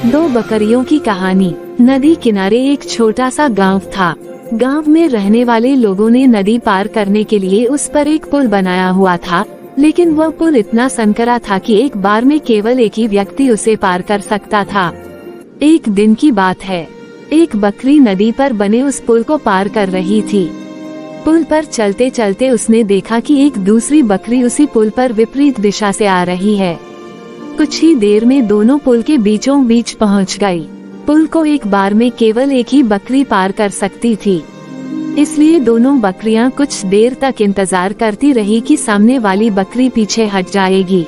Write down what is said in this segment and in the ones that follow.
दो बकरियों की कहानी। नदी किनारे एक छोटा सा गांव था। गांव में रहने वाले लोगों ने नदी पार करने के लिए उस पर एक पुल बनाया हुआ था, लेकिन वह पुल इतना संकरा था कि एक बार में केवल एक ही व्यक्ति उसे पार कर सकता था। एक दिन की बात है, एक बकरी नदी पर बने उस पुल को पार कर रही थी। पुल पर चलते चलते उसने देखा कि एक दूसरी बकरी उसी पुल पर विपरीत दिशा से आ रही है। कुछ ही देर में दोनों पुल के बीचों बीच पहुंच गई। पुल को एक बार में केवल एक ही बकरी पार कर सकती थी, इसलिए दोनों बकरियां कुछ देर तक इंतजार करती रही कि सामने वाली बकरी पीछे हट जाएगी,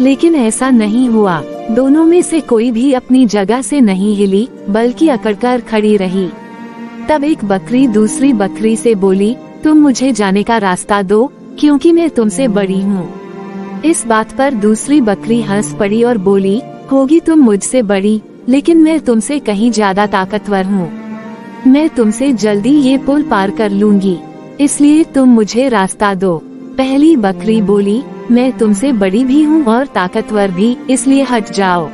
लेकिन ऐसा नहीं हुआ। दोनों में से कोई भी अपनी जगह से नहीं हिली, बल्कि अकड़कर खड़ी रही। तब एक बकरी दूसरी बकरी से बोली, तुम मुझे जाने का रास्ता दो, क्योंकि मैं तुमसे बड़ी हूँ। इस बात पर दूसरी बकरी हंस पड़ी और बोली, होगी तुम मुझसे बड़ी, लेकिन मैं तुमसे कहीं ज्यादा ताकतवर हूँ। मैं तुमसे जल्दी ये पुल पार कर लूंगी, इसलिए तुम मुझे रास्ता दो। पहली बकरी बोली, मैं तुमसे बड़ी भी हूँ और ताकतवर भी, इसलिए हट जाओ।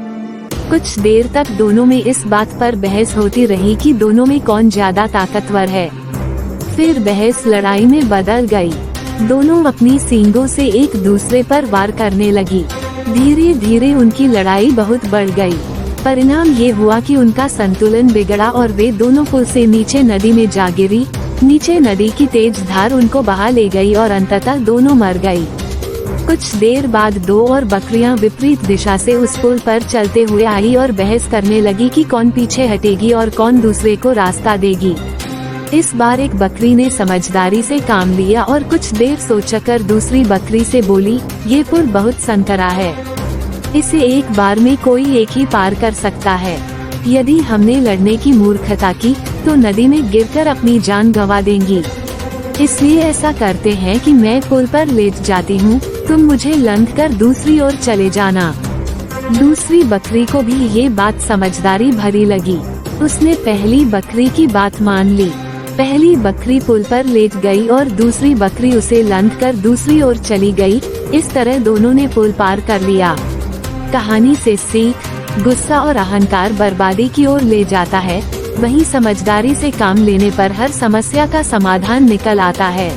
कुछ देर तक दोनों में इस बात पर बहस होती रही कि दोनों में कौन ज्यादा ताकतवर है। फिर बहस लड़ाई में बदल गई। दोनों अपनी सींगों से एक दूसरे पर वार करने लगी। धीरे धीरे उनकी लड़ाई बहुत बढ़ गई। परिणाम ये हुआ कि उनका संतुलन बिगड़ा और वे दोनों पुल से नीचे नदी में जा गिरी। नीचे नदी की तेज धार उनको बहा ले गई और अंततः दोनों मर गई। कुछ देर बाद दो और बकरियां विपरीत दिशा से उस पुल पर चलते हुए आई और बहस करने लगी कि कौन पीछे हटेगी और कौन दूसरे को रास्ता देगी। इस बार एक बकरी ने समझदारी से काम लिया और कुछ देर सोचकर दूसरी बकरी से बोली, ये पुल बहुत संकरा है, इसे एक बार में कोई एक ही पार कर सकता है। यदि हमने लड़ने की मूर्खता की तो नदी में गिरकर अपनी जान गंवा देंगी। इसलिए ऐसा करते हैं कि मैं पुल पर लेट जाती हूँ, तुम मुझे लंघकर दूसरी ओर चले जाना। दूसरी बकरी को भी ये बात समझदारी भरी लगी। उसने पहली बकरी की बात मान ली। पहली बकरी पुल पर लेट गई और दूसरी बकरी उसे लंघकर दूसरी ओर चली गई। इस तरह दोनों ने पुल पार कर लिया। कहानी से सीख, गुस्सा और अहंकार बर्बादी की ओर ले जाता है, वहीं समझदारी से काम लेने पर हर समस्या का समाधान निकल आता है।